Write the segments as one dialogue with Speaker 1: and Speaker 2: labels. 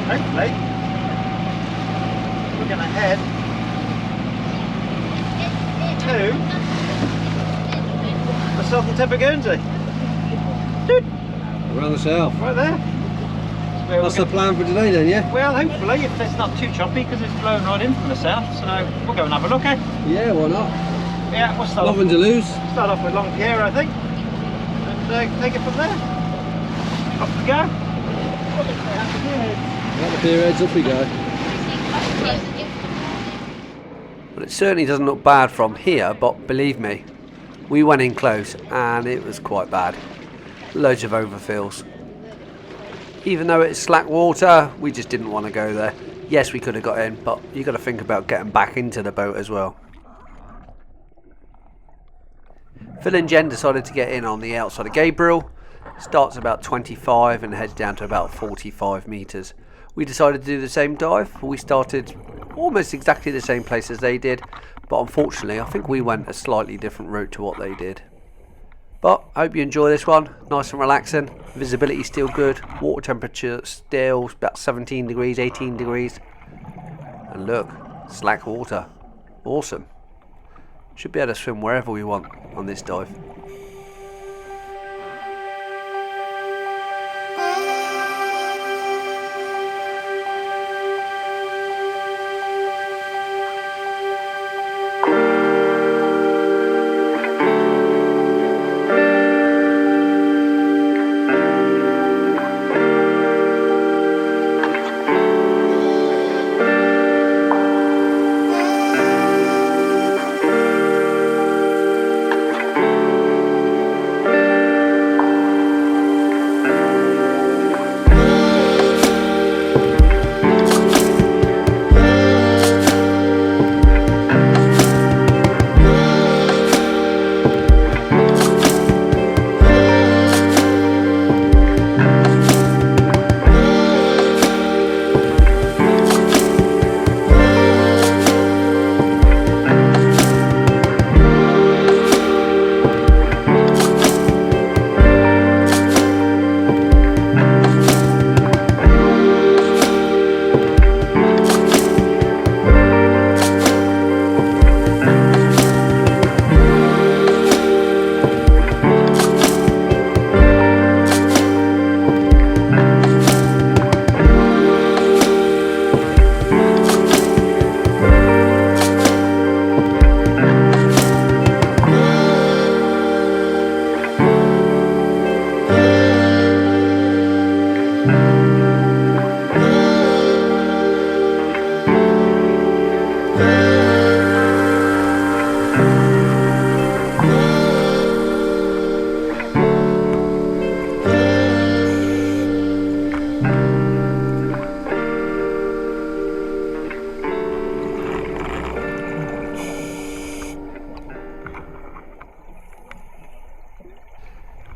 Speaker 1: hopefully we're going to head to the southern tip of Guernsey.
Speaker 2: Around the south.
Speaker 1: Right there.
Speaker 2: That's the plan for today then, yeah?
Speaker 1: Well, hopefully, if it's not too choppy, because it's blowing right in from the south, so we'll go and have a look, eh?
Speaker 2: Yeah, why not?
Speaker 1: Yeah, we'll start
Speaker 2: Nothing to lose.
Speaker 1: Start off with Long Pier, I think, and take it from there. Off we go.
Speaker 2: Out the pier heads, up we go.
Speaker 3: Well, it certainly doesn't look bad from here, but believe me, we went in close and it was quite bad. Loads of overfills. Even though it's slack water, we just didn't want to go there. Yes, we could have got in, but you got to think about getting back into the boat as well. Phil and Jen decided to get in on the outside of Gabriel. Starts about 25 and heads down to about 45 metres. We decided to do the same dive. We started almost exactly the same place as they did, but unfortunately I think we went a slightly different route to what they did. But I hope you enjoy this one. Nice and relaxing. Visibility still good. Water temperature still about 17 degrees, 18 degrees. And look, slack water. Awesome. Should be able to swim wherever we want on this dive.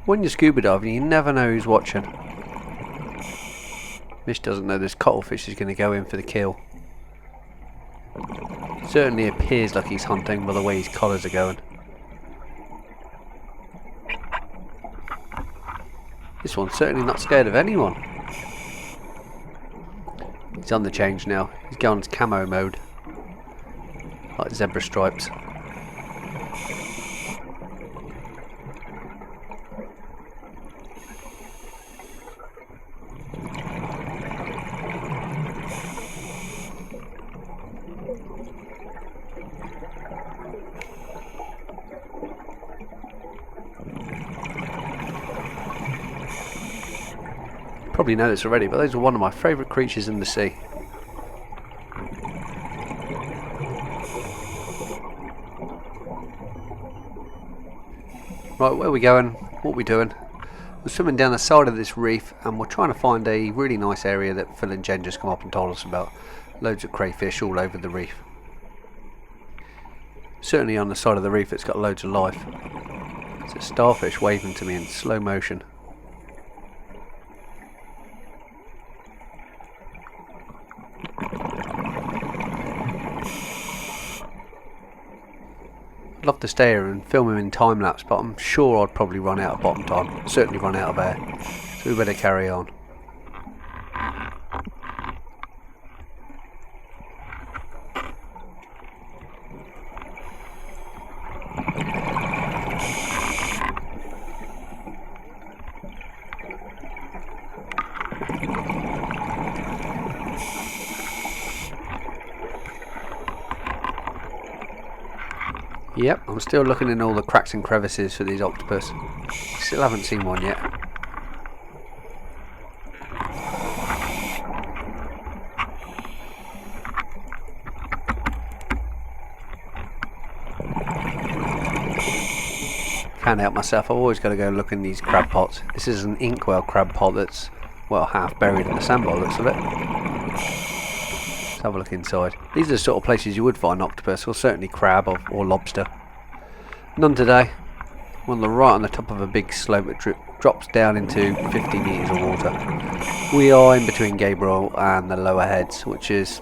Speaker 3: When you're scuba diving, you never know who's watching. Mish doesn't know this cuttlefish is going to go in for the kill. Certainly appears like he's hunting by the way his collars are going. This one's certainly not scared of anyone. He's on the change now. He's going to camo mode. Like zebra stripes. Probably know this already, but those are one of my favourite creatures in the sea. Right, where are we going? What are we doing? We're swimming down the side of this reef and we're trying to find a really nice area that Phil and Jen just come up and told us about. Loads of crayfish all over the reef. Certainly on the side of the reef it's got loads of life. It's a starfish waving to me in slow motion. I'd love to stay here and film him in time lapse, but I'm sure I'd probably run out of bottom time, certainly run out of air, so we better carry on. Yep, I'm still looking in all the cracks and crevices for these octopus. Still haven't seen one yet. Can't help myself, I've always got to go look in these crab pots. This is an inkwell crab pot that's, well, half buried in the sand by the looks of it. Let's have a look inside. These are the sort of places you would find octopus, or certainly crab or lobster. None today. One right on the top of a big slope that drops down into 50 metres of water. We are in between Gabriel and the lower heads, which is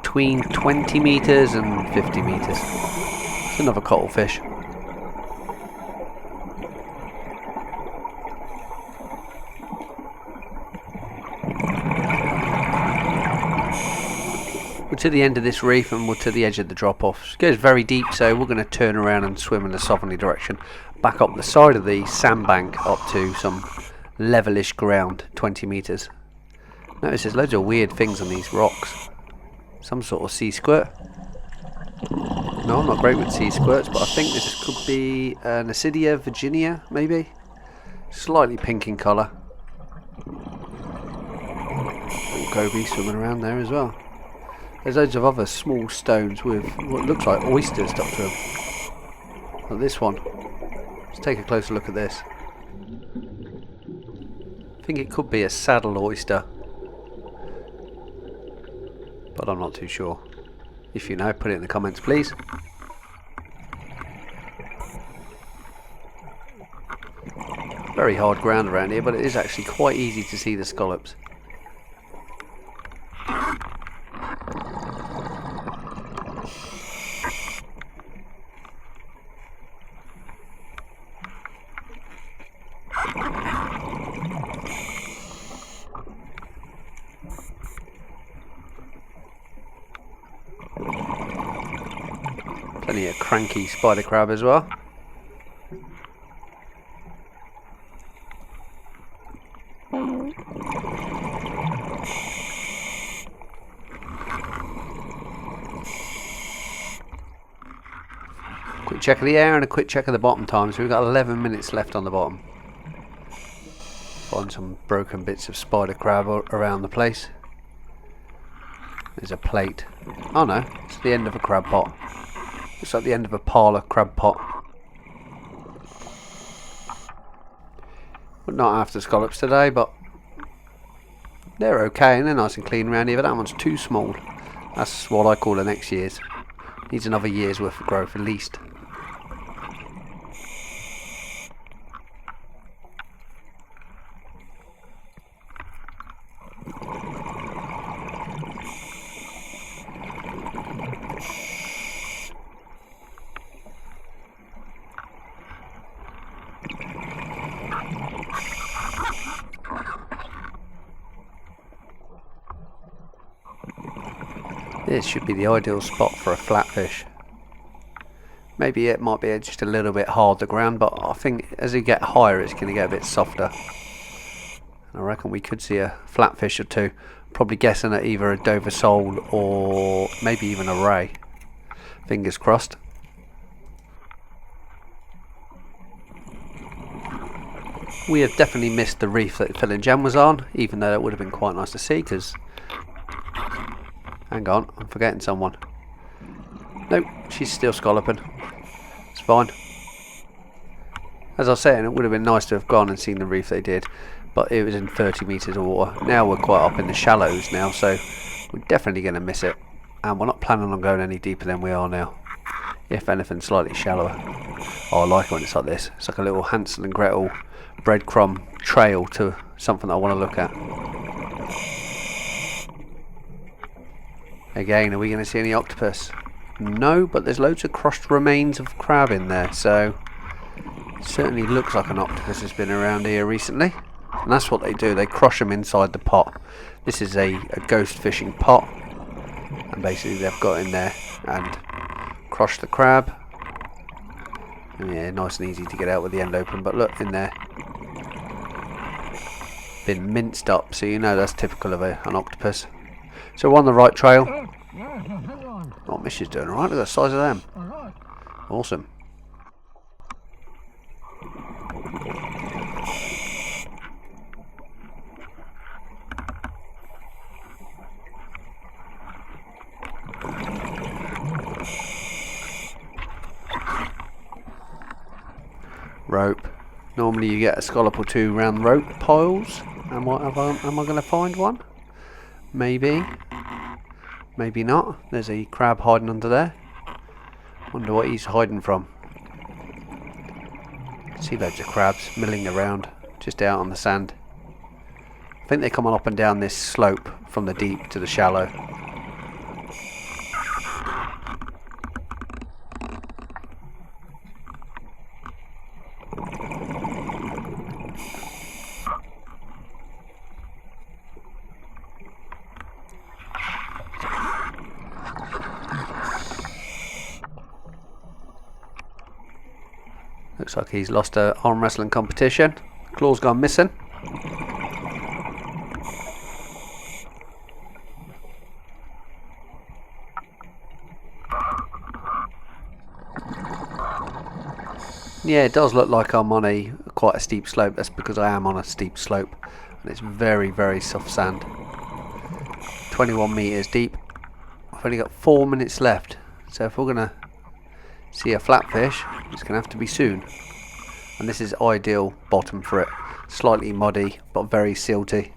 Speaker 3: between 20 metres and 50 metres. It's another cuttlefish. We're to the end of this reef and we're to the edge of the drop off. It goes very deep, so we're going to turn around and swim in a southerly direction, back up the side of the sandbank up to some levelish ground, 20 metres. Notice there's loads of weird things on these rocks. Some sort of sea squirt. No, I'm not great with sea squirts, but I think this could be an Acidia Virginia, maybe. Slightly pink in colour. Goby swimming around there as well. There's loads of other small stones with what looks like oysters stuck to them. Like this one. Let's take a closer look at this. I think it could be a saddle oyster, but I'm not too sure. If you know, put it in the comments please. Very hard ground around here, but it is actually quite easy to see the scallops. Plenty of cranky spider crab as well. Quick check of the air and a quick check of the bottom time. So we've got 11 minutes left on the bottom. Find some broken bits of spider crab around the place. There's a plate. Oh no, it's the end of a crab pot. Looks like the end of a parlour crab pot. We're not after scallops today, but they're okay and they're nice and clean around here, but that one's too small. That's what I call the next year's. Needs another year's worth of growth at least. This should be the ideal spot for a flatfish. Maybe it might be just a little bit hard the ground, but I think as you get higher it's going to get a bit softer. I reckon we could see a flatfish or two. Probably guessing at either a Dover sole or maybe even a ray. Fingers crossed. We have definitely missed the reef that Phil and Jen was on, even though it would have been quite nice to see, because... Hang on, I'm forgetting someone. Nope, she's still scalloping. It's fine. As I was saying, it would have been nice to have gone and seen the reef they did, but it was in 30 metres of water. Now we're quite up in the shallows now, so we're definitely going to miss it. And we're not planning on going any deeper than we are now. If anything, slightly shallower. Oh, I like it when it's like this. It's like a little Hansel and Gretel breadcrumb trail to something that I want to look at. Again, are we going to see any octopus? No, but there's loads of crushed remains of crab in there, so it certainly looks like an octopus has been around here recently. And that's what they do, they crush them inside the pot. This is a ghost fishing pot, and basically they've got in there and crushed the crab. And yeah, nice and easy to get out with the end open, but look in there. been minced up, so you know that's typical of an octopus. So we're on the right trail. Oh, Mish is doing alright, look at the size of them. Awesome. Rope. Normally you get a scallop or two round rope piles. Am I going to find one? Maybe. Maybe not. There's a crab hiding under there. Wonder what he's hiding from. See loads of crabs milling around just out on the sand. I think they come on up and down this slope from the deep to the shallow. Looks like he's lost a arm wrestling competition. Claw's gone missing. Yeah, it does look like I'm on quite a steep slope. That's because I am on a steep slope, and it's very, very soft sand. 21 meters deep. I've only got 4 minutes left, so if we're gonna see a flatfish, it's gonna have to be soon. And this is ideal bottom for it. Slightly muddy, but very silty.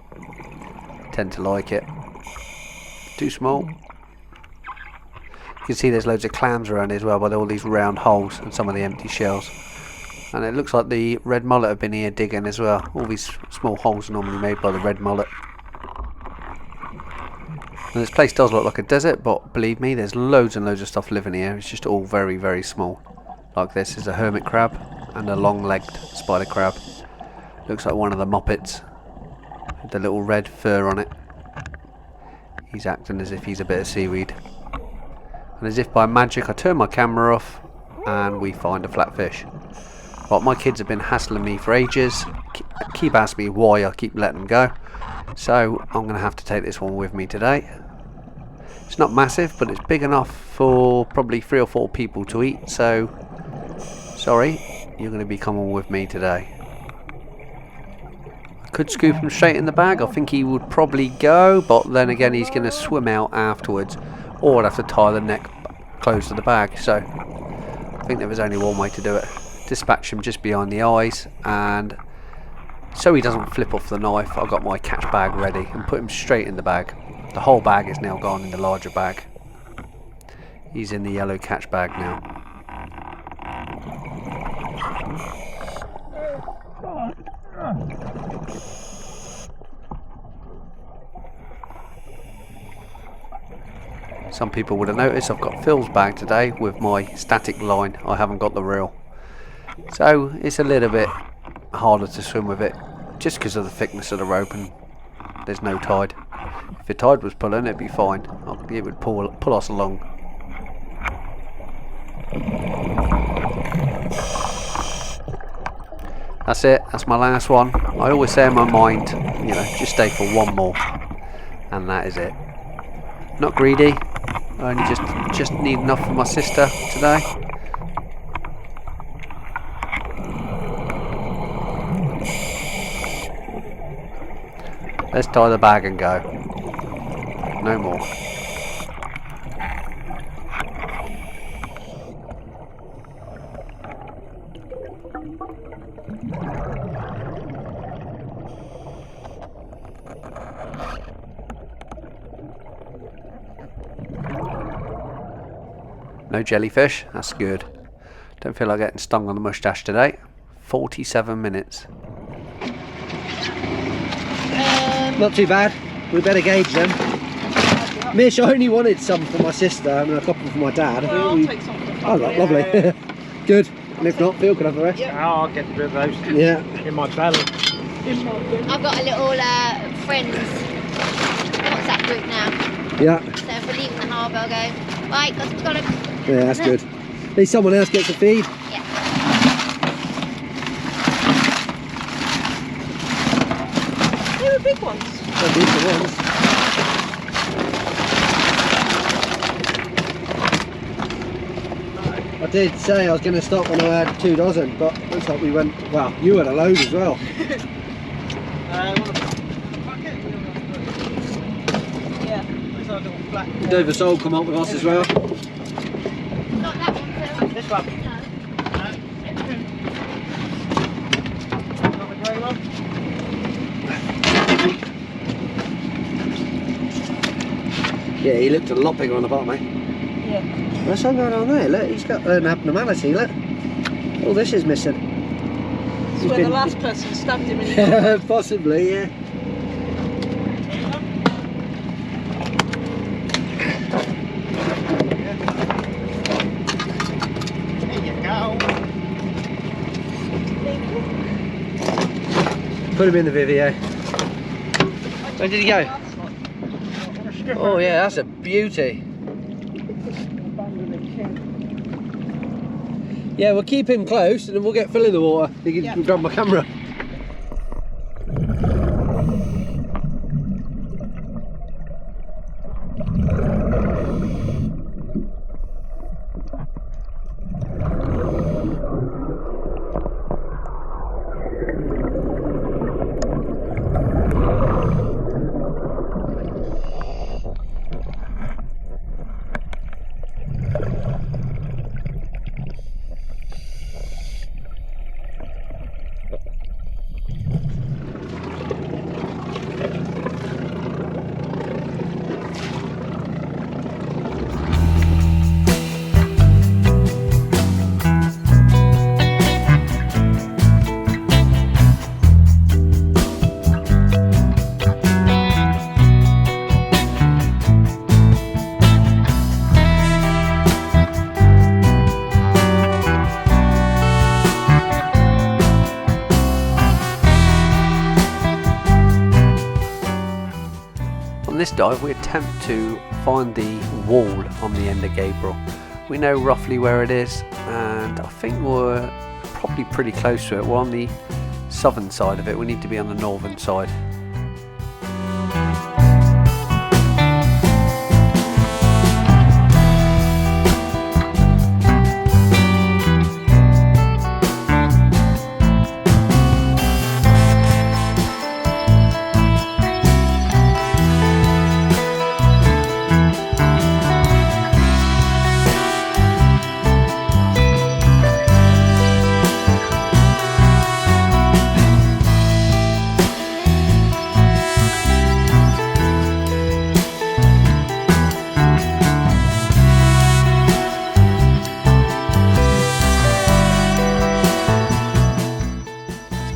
Speaker 3: Tend to like it. Too small. You can see there's loads of clams around as well, by all these round holes and some of the empty shells. And it looks like the red mullet have been here digging as well. All these small holes are normally made by the red mullet. And this place does look like a desert, but believe me, there's loads and loads of stuff living here. It's just all very, very small. Like this is a hermit crab and a long-legged spider crab. Looks like one of the moppets with the little red fur on it. He's acting as if he's a bit of seaweed. And as if by magic, I turn my camera off and we find a flatfish. But my kids have been hassling me for ages, keep asking me why I keep letting them go. So I'm going to have to take this one with me today. It's not massive, but it's big enough for probably 3 or 4 people to eat. So, sorry, you're going to be coming with me today. I could scoop him straight in the bag. I think he would probably go, but then again he's going to swim out afterwards. Or I'd have to tie the neck close to the bag. So I think there was only one way to do it. Dispatch him just behind the eyes, and so he doesn't flip off the knife, I've got my catch bag ready and put him straight in the bag. The whole bag is now gone in the larger bag. He's in the yellow catch bag now. Some people would have noticed I've got Phil's bag today with my static line. I haven't got the reel. So it's a little bit harder to swim with it just because of the thickness of the rope and there's no tide. If the tide was pulling, it'd be fine. It would pull us along. That's it. That's my last one. I always say in my mind, you know, just stay for one more, and that is it. Not greedy. I only just need enough for my sister today. Let's tie the bag and go. No more. No jellyfish, that's good. Don't feel like getting stung on the moustache today. 47 minutes.
Speaker 2: Not too bad. We better gauge them. Mish, I only wanted some for my sister and a couple for my dad.
Speaker 4: Well, I'll take some.
Speaker 2: Oh, lovely. Good. And if not, Phil could have the rest.
Speaker 1: Yeah. Oh, I'll get rid of those.
Speaker 2: Yeah.
Speaker 1: In my belly.
Speaker 4: I've got a little friends WhatsApp group now.
Speaker 2: Yeah.
Speaker 4: So if we're leaving the harbour, I'll go, right, got some scallops.
Speaker 2: Yeah, that's good. At least someone else gets a feed.
Speaker 4: Yeah.
Speaker 5: no big ones.
Speaker 2: So these are the ones. I did say I was going to stop when I had 2 dozen, but looks like we went, well, you had a load as well.
Speaker 5: Yeah.
Speaker 2: Dover Sole come up with us as well.
Speaker 4: Not that one, Phil.
Speaker 1: This one. Not the grey one.
Speaker 2: Yeah, he looked a lot bigger on the bottom, eh?
Speaker 5: Yeah.
Speaker 2: There's something going on there, look, he's got an abnormality, look. All this is missing.
Speaker 5: It's where the last person stabbed him in the
Speaker 2: Possibly, yeah.
Speaker 1: There you go.
Speaker 2: Put him in the Vivio. Where did he go? Oh yeah, that's a beauty. Yeah, we'll keep him close and then we'll get Phil in the water. He can grab my camera.
Speaker 3: On this dive we attempt to find the wall on the end of Gabriel. We know roughly where it is and I think we're probably pretty close to it. We're on the southern side of it, we need to be on the northern side.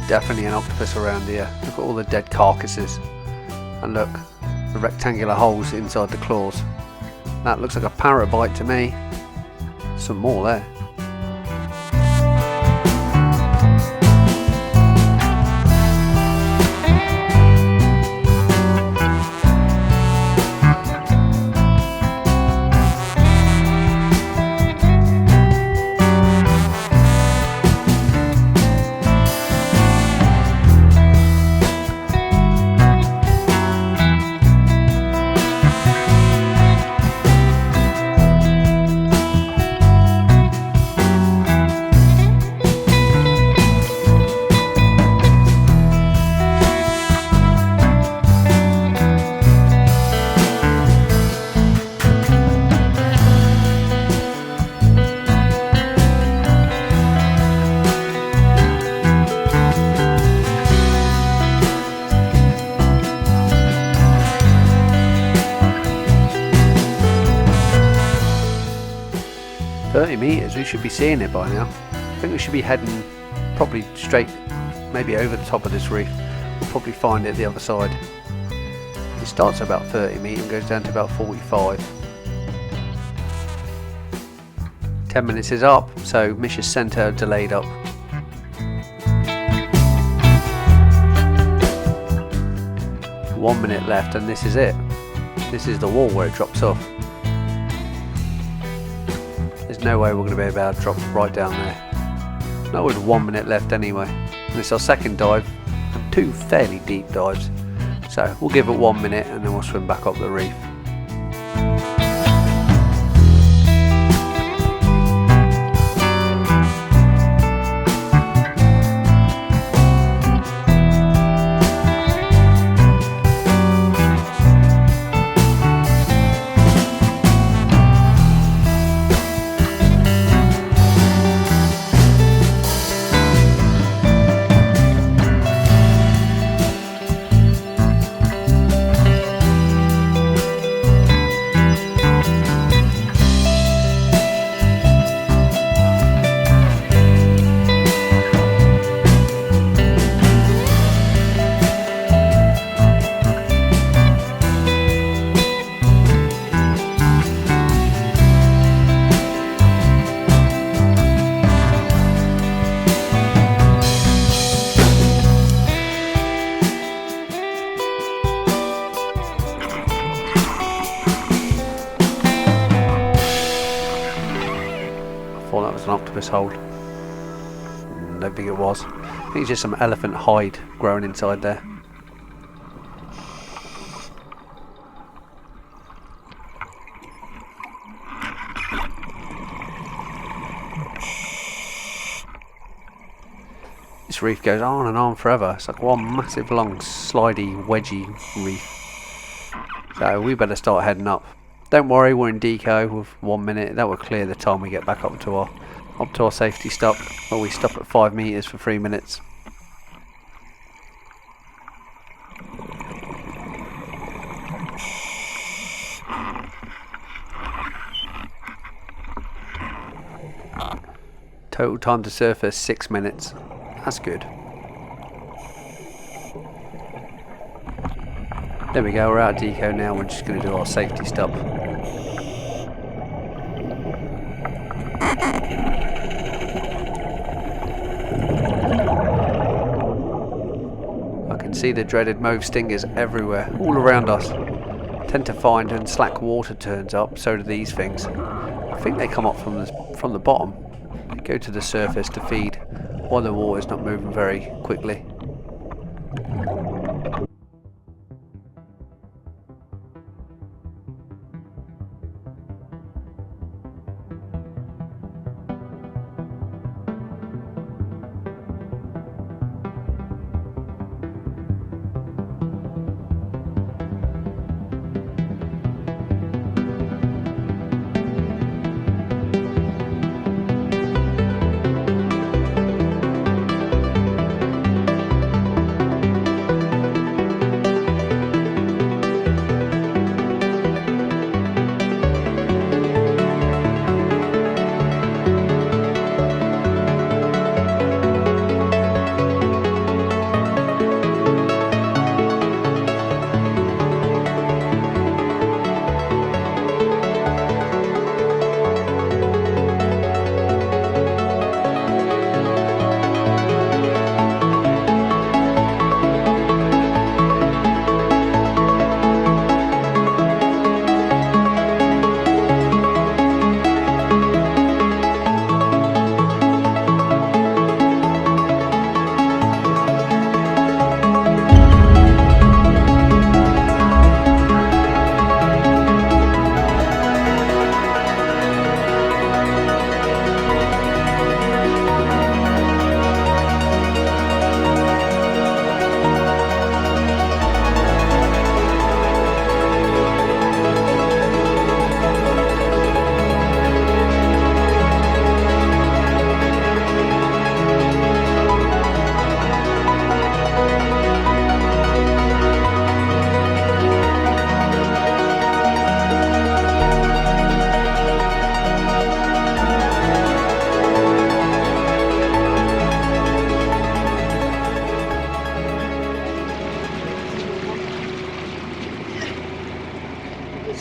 Speaker 3: Definitely an octopus around here. Look at all the dead carcasses. And look, the rectangular holes inside the claws. That looks like a parrot bite to me. Some more there. Meters, we should be seeing it by now. I think we should be heading probably straight, maybe over the top of this reef. We'll probably find it the other side. It starts at about 30 meters and goes down to about 45. 10 minutes is up, so mission centre delayed up. One minute left and this is it. This is the wall where it drops off. There's no way we're going to be able to drop right down there. Not with 1 minute left anyway. And it's our second dive and 2 fairly deep dives. So we'll give it 1 minute and then we'll swim back up the reef. Thought that was an octopus hold. Don't think it was. I think it's just some elephant hide growing inside there. This reef goes on and on forever. It's like one massive long slidey wedgy reef. So we better start heading up. Don't worry, we're in deco with 1 minute. That will clear the time we get back up to our safety stop, where we stop at 5 meters for 3 minutes. Total time to surface 6 minutes. That's good. There we go, we're out of deco now. We're just going to do our safety stop. I can see the dreaded mauve stingers everywhere, all around us. Tend to find when slack water turns up, so do these things. I think they come up from the bottom. They go to the surface to feed while the water's not moving very quickly.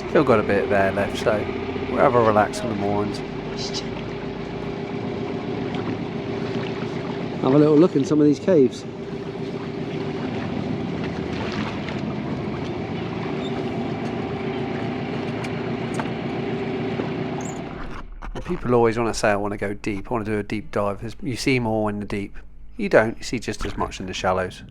Speaker 3: Still got a bit there left, so we'll have a relax on the moorings.
Speaker 2: Have a little look in some of these caves.
Speaker 3: People always want to say I want to go deep, I want to do a deep dive. You see more in the deep. You don't, you see just as much in the shallows.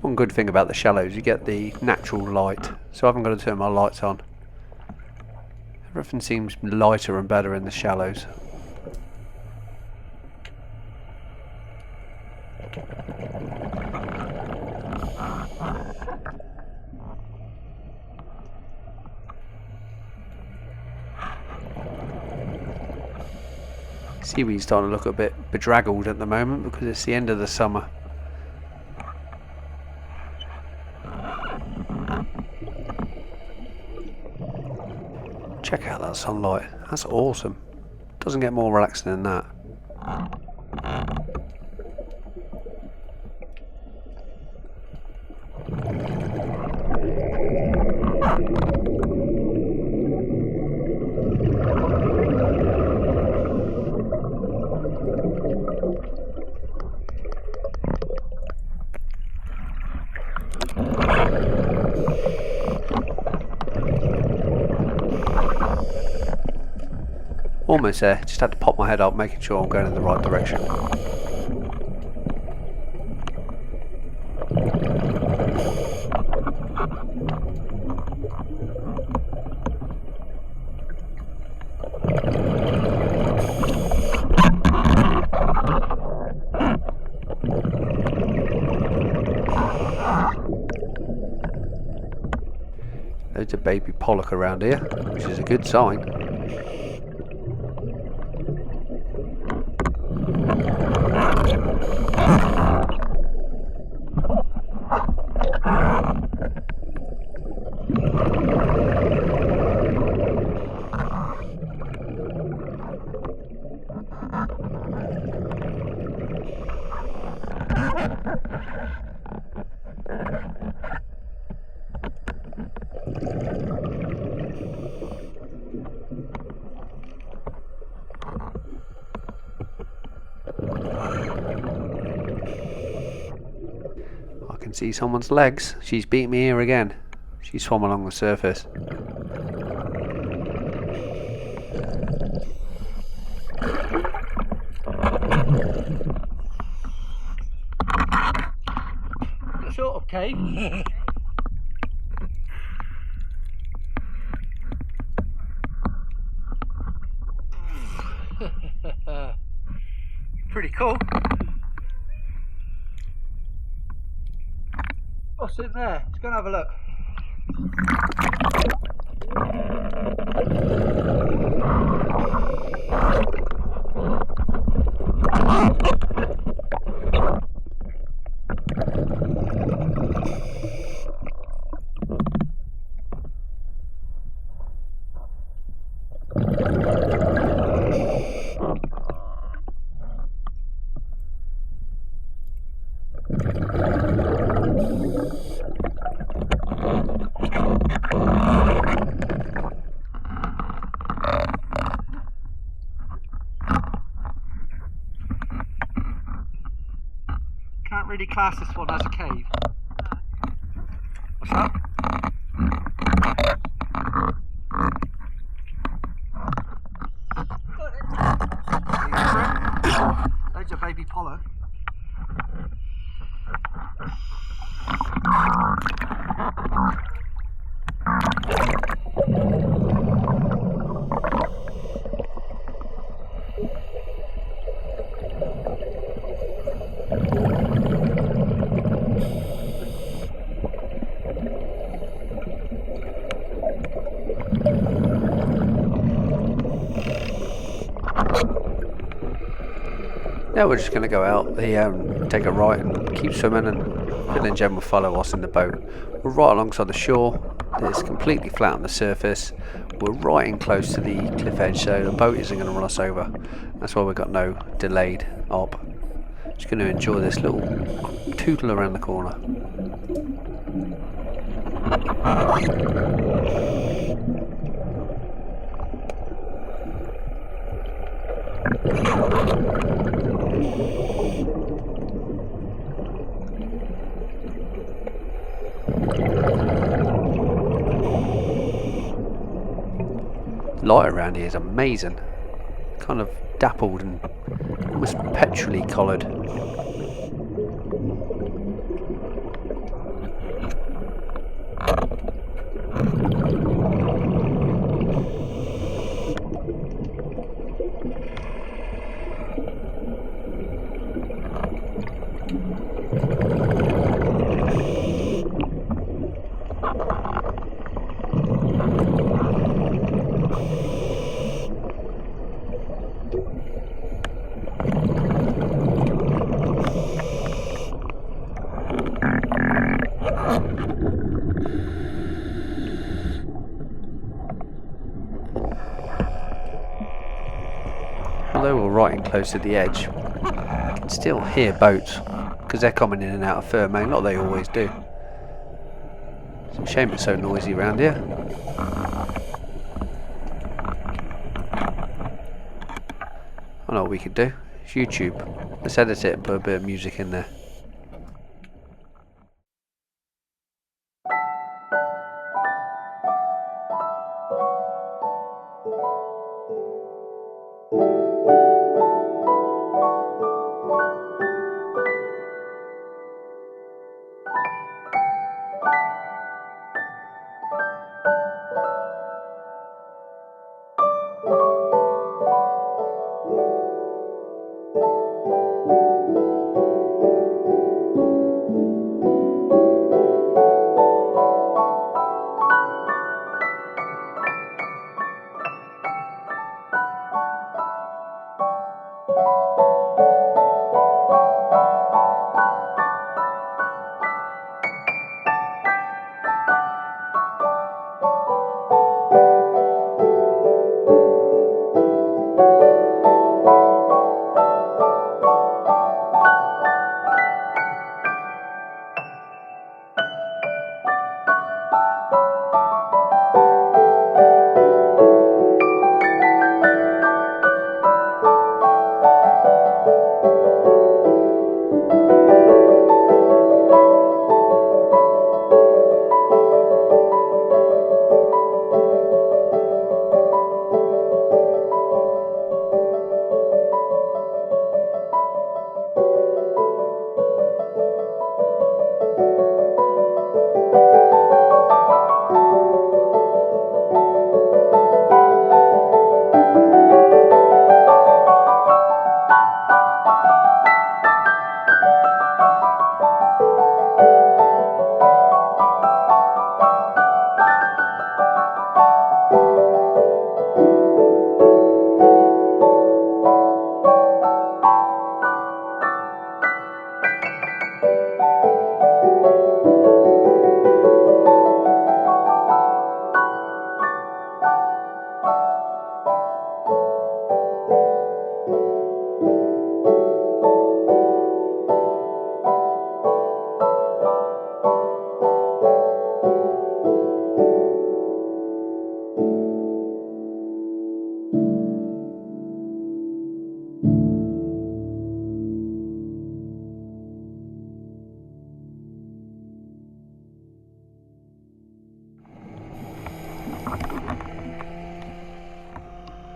Speaker 3: One good thing about the shallows, you get the natural light, so I haven't got to turn my lights on. Everything seems lighter and better in the shallows. Seaweed's starting to look a bit bedraggled at the moment because it's the end of the summer. Check out that sunlight, that's awesome. Doesn't get more relaxing than that. Almost there, just had to pop my head up, making sure I'm going in the right direction. Loads of baby pollock around here, which is a good sign. I can see someone's legs. She's beat me here again. She swam along the surface.
Speaker 2: Sort of cave. Pretty cool. What's in there? Let's go and have a look. Can't really class this one as a cave. What's that? Loads of baby pollock.
Speaker 3: Now we're just going to go out, take a right and keep swimming, and Phil and Jen will follow us in the boat. We're right alongside the shore, it's completely flat on the surface, we're right in close to the cliff edge, so the boat isn't going to run us over. That's why we've got no delayed op. Just going to enjoy this little tootle around the corner. light around here is amazing. Kind of dappled and almost petrolly coloured. Although we're right and close to the edge, you can still hear boats because they're coming in and out of Fermain, like they always do. It's a shame it's so noisy around here. I know what we could do. It's YouTube. Let's edit it and put a bit of music in there.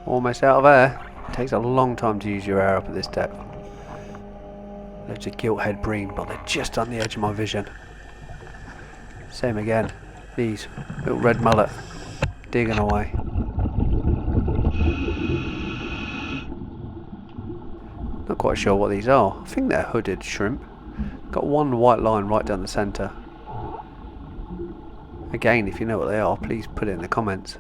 Speaker 3: Almost out of air. It takes a long time to use your air up at this depth. Loads of gilthead bream, but they're just on the edge of my vision. Same again. These little red mullet digging away. Not quite sure what these are. I think they're hooded shrimp. Got one white line right down the centre. Again, if you know what they are, please put it in the comments.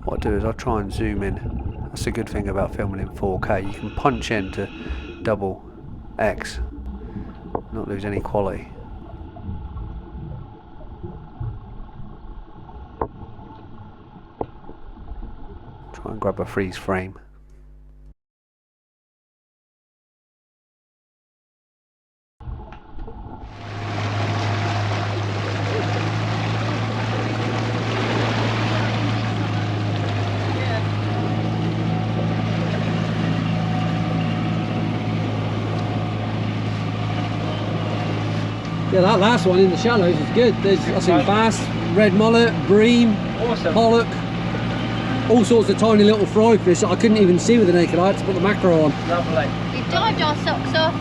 Speaker 3: What I'll do is I'll try and zoom in. That's a good thing about filming in 4K. You can punch into double X, not lose any quality. Try and grab a freeze frame.
Speaker 2: Yeah, that last one in the shallows is good. There's, I think, bass, red mullet, bream,
Speaker 1: Awesome.
Speaker 2: pollock. all sorts of tiny little fry fish that I couldn't even see with the naked eye. I had to put the macro on.
Speaker 1: Lovely.
Speaker 4: We've dived our socks off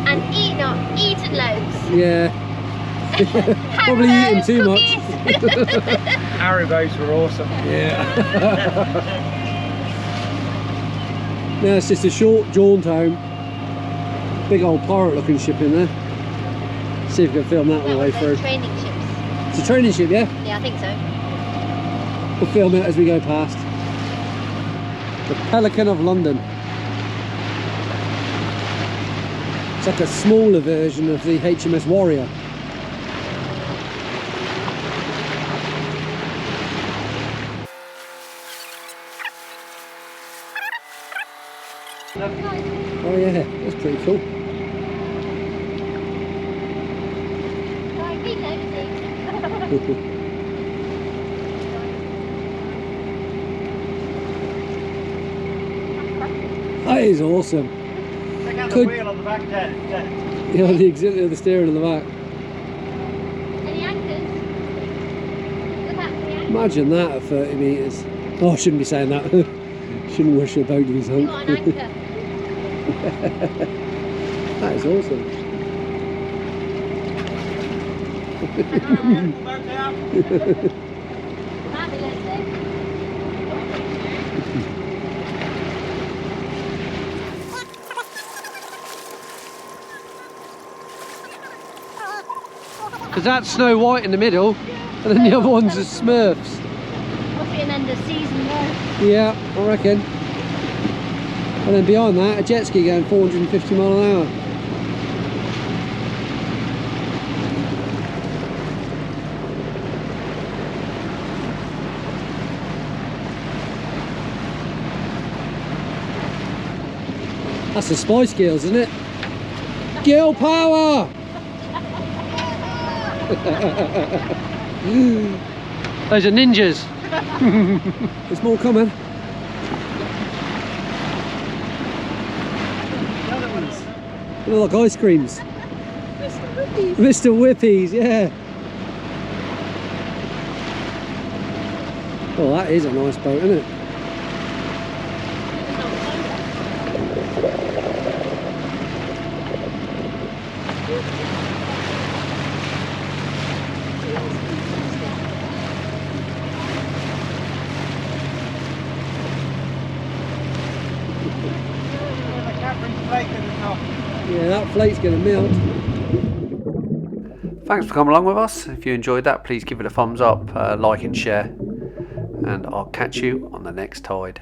Speaker 4: and eaten loads.
Speaker 2: Yeah. Probably eating too much.
Speaker 1: Arrowboats were awesome.
Speaker 2: Yeah. Now it's just a short jaunt home. Big old pirate looking ship in there. See if we can film that on the way through.
Speaker 4: Training ships.
Speaker 2: It's a training ship, yeah?
Speaker 4: Yeah, I think so.
Speaker 2: We'll film it as we go past. The Pelican of London. It's like a smaller version of the HMS Warrior. Oh yeah, that's pretty cool. That is awesome.
Speaker 1: Check out the
Speaker 2: Could-
Speaker 1: wheel on the back there.
Speaker 2: Yeah, the auxiliary of the steering on the back.
Speaker 4: Any anchors? Look out for the anchors.
Speaker 2: Imagine that at 30 metres. Oh, I shouldn't be saying that. Shouldn't wish a boat to be
Speaker 4: You
Speaker 2: sunk.
Speaker 4: got an anchor.
Speaker 2: That is awesome.
Speaker 1: Boat out.
Speaker 4: Fabulous, eh?
Speaker 2: Because that's Snow White in the middle, and then the other one's the Smurfs.
Speaker 4: Must be an end of season there.
Speaker 2: Yeah, I reckon. And then behind that, a jet ski going 450 mile an hour. That's the Spice Girls, isn't it? Girl power! Those are ninjas. There's more coming. They look like ice creams. Mr. Whippies, yeah. Oh, that is a nice boat, isn't it? Yeah, that flake's going to melt.
Speaker 3: Thanks for coming along with us. If you enjoyed that, please give it a thumbs up, like and share. And I'll catch you on the next tide.